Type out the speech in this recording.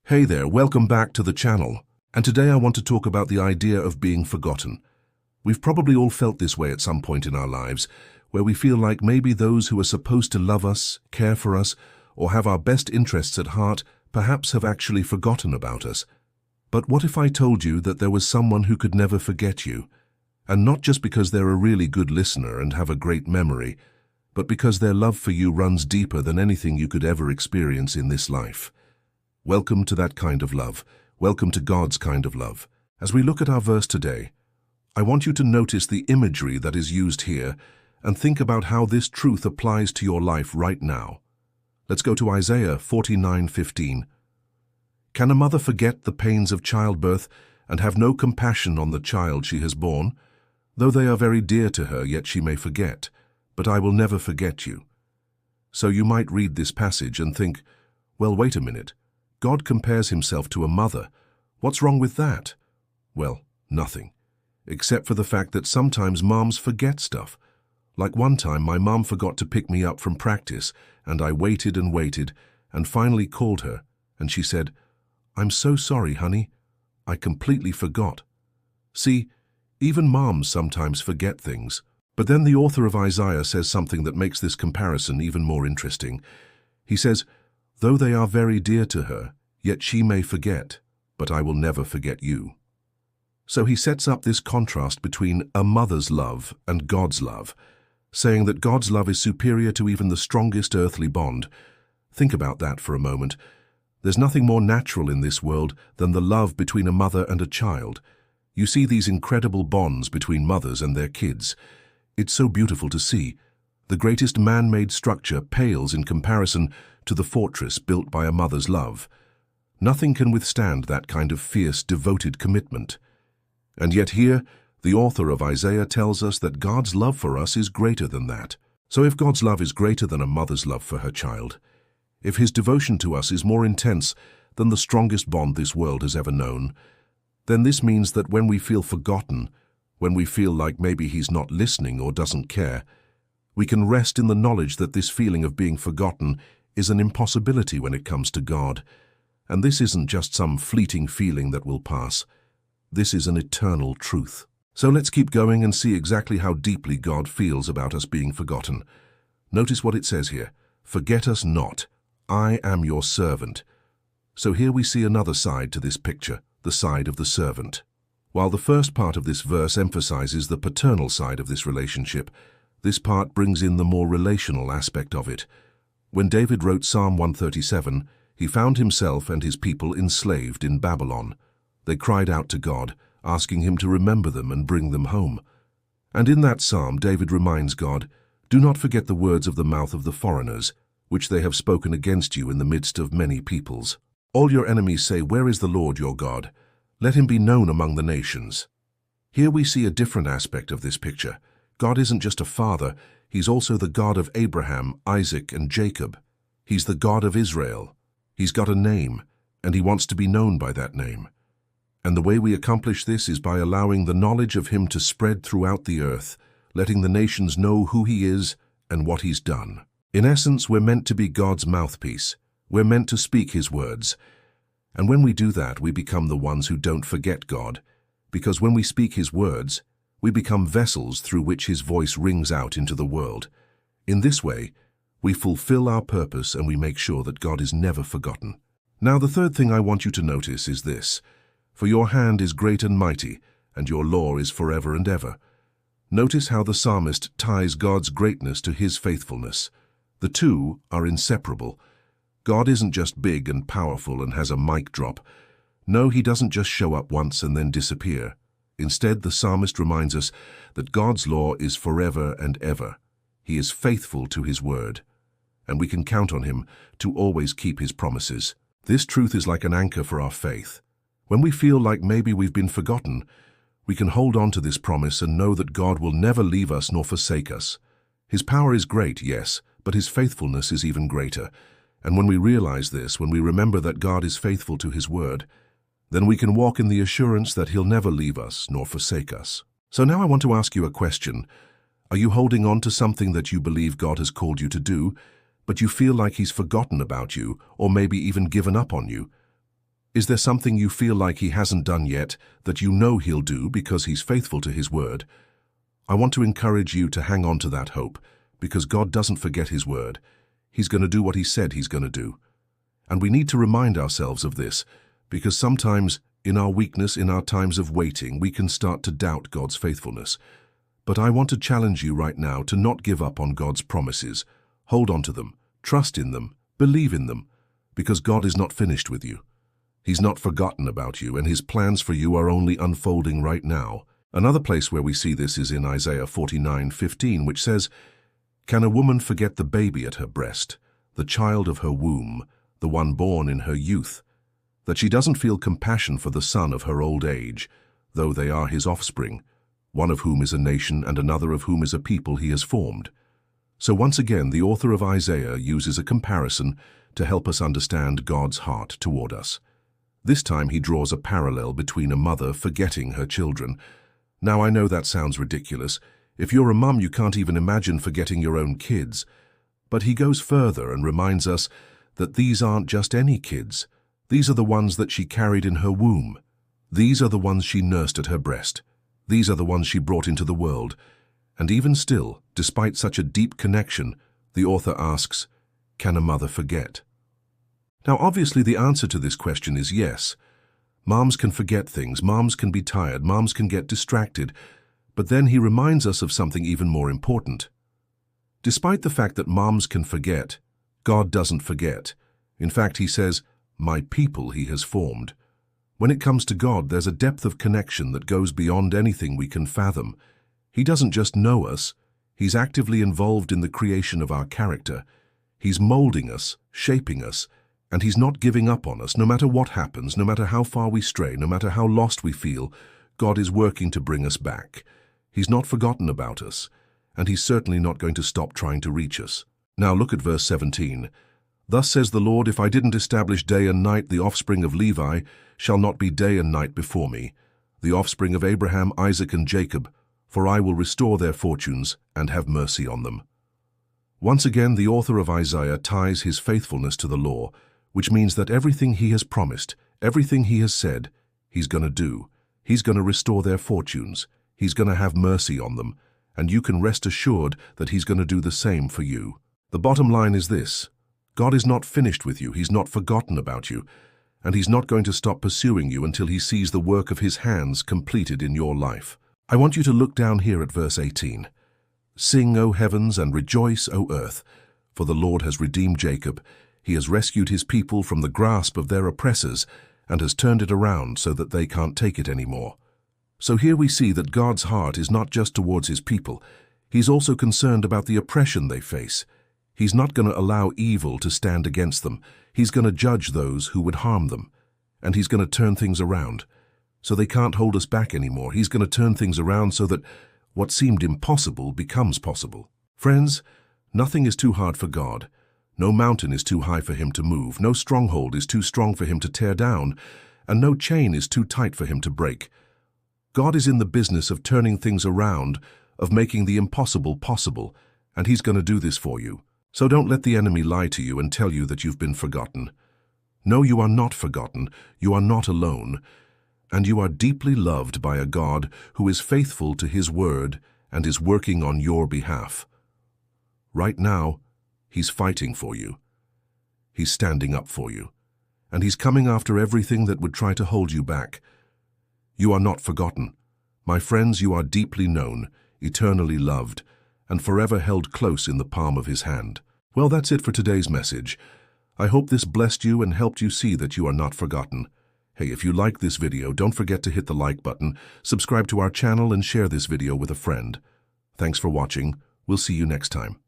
Hey there, welcome back to the channel. And today I want to talk about the idea of being forgotten. We've probably all felt this way at some point in our lives, where we feel like maybe those who are supposed to love us, care for us, or have our best interests at heart perhaps have actually forgotten about us. But what if I told you that there was someone who could never forget you? And not just because they're a really good listener and have a great memory, but because their love for you runs deeper than anything you could ever experience in this life. Welcome to that kind of love. Welcome to God's kind of love. As we look at our verse today, I want you to notice the imagery that is used here and think about how this truth applies to your life right now. Let's go to Isaiah 49:15. Can a mother forget the pains of childbirth and have no compassion on the child she has borne? Though they are very dear to her, yet she may forget. But I will never forget you. So you might read this passage and think, well, wait a minute. God compares himself to a mother. What's wrong with that? Well, nothing. Except for the fact that sometimes moms forget stuff. Like one time my mom forgot to pick me up from practice, and I waited and finally called her, and she said, "I'm so sorry, honey. I completely forgot." See, even moms sometimes forget things. But then the author of Isaiah says something that makes this comparison even more interesting. He says, though they are very dear to her, yet she may forget, but I will never forget you. So he sets up this contrast between a mother's love and God's love, saying that God's love is superior to even the strongest earthly bond. Think about that for a moment. There's nothing more natural in this world than the love between a mother and a child. You see these incredible bonds between mothers and their kids. It's so beautiful to see. The greatest man-made structure pales in comparison to the fortress built by a mother's love. Nothing can withstand that kind of fierce, devoted commitment. And yet here, the author of Isaiah tells us that God's love for us is greater than that. So if God's love is greater than a mother's love for her child, if his devotion to us is more intense than the strongest bond this world has ever known, then this means that when we feel forgotten, when we feel like maybe he's not listening or doesn't care, we can rest in the knowledge that this feeling of being forgotten is an impossibility when it comes to God. And this isn't just some fleeting feeling that will pass. This is an eternal truth. So let's keep going and see exactly how deeply God feels about us being forgotten. Notice what it says here. Forget us not. I am your servant. So here we see another side to this picture, the side of the servant. While the first part of this verse emphasizes the paternal side of this relationship, this part brings in the more relational aspect of it. When David wrote Psalm 137, he found himself and his people enslaved in Babylon. They cried out to God, asking him to remember them and bring them home. And in that psalm, David reminds God, "Do not forget the words of the mouth of the foreigners, which they have spoken against you in the midst of many peoples. All your enemies say, 'Where is the Lord your God?' Let him be known among the nations." Here we see a different aspect of this picture. God isn't just a father, he's also the God of Abraham, Isaac, and Jacob. He's the God of Israel. He's got a name, and he wants to be known by that name. And the way we accomplish this is by allowing the knowledge of him to spread throughout the earth, letting the nations know who he is and what he's done. In essence, we're meant to be God's mouthpiece. We're meant to speak his words. And when we do that, we become the ones who don't forget God, because when we speak his words, we become vessels through which his voice rings out into the world. In this way, we fulfill our purpose and we make sure that God is never forgotten. Now, the third thing I want you to notice is this. For your hand is great and mighty, and your law is forever and ever. Notice how the psalmist ties God's greatness to his faithfulness. The two are inseparable. God isn't just big and powerful and has a mic drop. No, he doesn't just show up once and then disappear. Instead, the psalmist reminds us that God's law is forever and ever. He is faithful to his word, and we can count on him to always keep his promises. This truth is like an anchor for our faith. When we feel like maybe we've been forgotten, we can hold on to this promise and know that God will never leave us nor forsake us. His power is great, yes, but his faithfulness is even greater. And when we realize this, when we remember that God is faithful to his word, then we can walk in the assurance that he'll never leave us nor forsake us. So now I want to ask you a question. Are you holding on to something that you believe God has called you to do, but you feel like he's forgotten about you or maybe even given up on you? Is there something you feel like he hasn't done yet that you know he'll do because he's faithful to his word? I want to encourage you to hang on to that hope, because God doesn't forget his word. He's going to do what he said he's going to do. And we need to remind ourselves of this, because sometimes, in our weakness, in our times of waiting, we can start to doubt God's faithfulness. But I want to challenge you right now to not give up on God's promises. Hold on to them, trust in them, believe in them, because God is not finished with you. He's not forgotten about you, and his plans for you are only unfolding right now. Another place where we see this is in Isaiah 49:15, which says, "Can a woman forget the baby at her breast, the child of her womb, the one born in her youth, that she doesn't feel compassion for the son of her old age, though they are his offspring, one of whom is a nation and another of whom is a people he has formed?" So once again, the author of Isaiah uses a comparison to help us understand God's heart toward us. This time he draws a parallel between a mother forgetting her children. Now I know that sounds ridiculous. If you're a mum, you can't even imagine forgetting your own kids. But he goes further and reminds us that these aren't just any kids. These are the ones that she carried in her womb. These are the ones she nursed at her breast. These are the ones she brought into the world. And even still, despite such a deep connection, the author asks, can a mother forget? Now, obviously, the answer to this question is yes. Moms can forget things, moms can be tired, moms can get distracted, but then he reminds us of something even more important. Despite the fact that moms can forget, God doesn't forget. In fact, he says, "My people he has formed." When it comes to God, there's a depth of connection that goes beyond anything we can fathom. He doesn't just know us, he's actively involved in the creation of our character. He's molding us, shaping us, and he's not giving up on us. No matter what happens, no matter how far we stray, no matter how lost we feel, God is working to bring us back. He's not forgotten about us, and he's certainly not going to stop trying to reach us. Now look at verse 17. "Thus says the Lord, if I didn't establish day and night, the offspring of Levi shall not be day and night before me, the offspring of Abraham, Isaac, and Jacob, for I will restore their fortunes and have mercy on them." Once again, the author of Isaiah ties his faithfulness to the law, which means that everything he has promised, everything he has said, he's going to do. He's going to restore their fortunes. He's going to have mercy on them, and you can rest assured that he's going to do the same for you. The bottom line is this: God is not finished with you, he's not forgotten about you, and he's not going to stop pursuing you until he sees the work of his hands completed in your life. I want you to look down here at verse 18. "Sing, O heavens, and rejoice, O earth, for the Lord has redeemed Jacob. He has rescued his people from the grasp of their oppressors and has turned it around so that they can't take it anymore." So here we see that God's heart is not just towards his people. He's also concerned about the oppression they face. He's not going to allow evil to stand against them. He's going to judge those who would harm them. And he's going to turn things around. So they can't hold us back anymore. He's going to turn things around so that what seemed impossible becomes possible. Friends, nothing is too hard for God. No mountain is too high for him to move. No stronghold is too strong for him to tear down. And no chain is too tight for him to break. God is in the business of turning things around, of making the impossible possible, and he's going to do this for you. So don't let the enemy lie to you and tell you that you've been forgotten. No, you are not forgotten. You are not alone. And you are deeply loved by a God who is faithful to his word and is working on your behalf. Right now, he's fighting for you. He's standing up for you. And he's coming after everything that would try to hold you back. You are not forgotten. My friends, you are deeply known, eternally loved, and forever held close in the palm of his hand. Well, that's it for today's message. I hope this blessed you and helped you see that you are not forgotten. Hey, if you like this video, don't forget to hit the like button, subscribe to our channel, and share this video with a friend. Thanks for watching. We'll see you next time.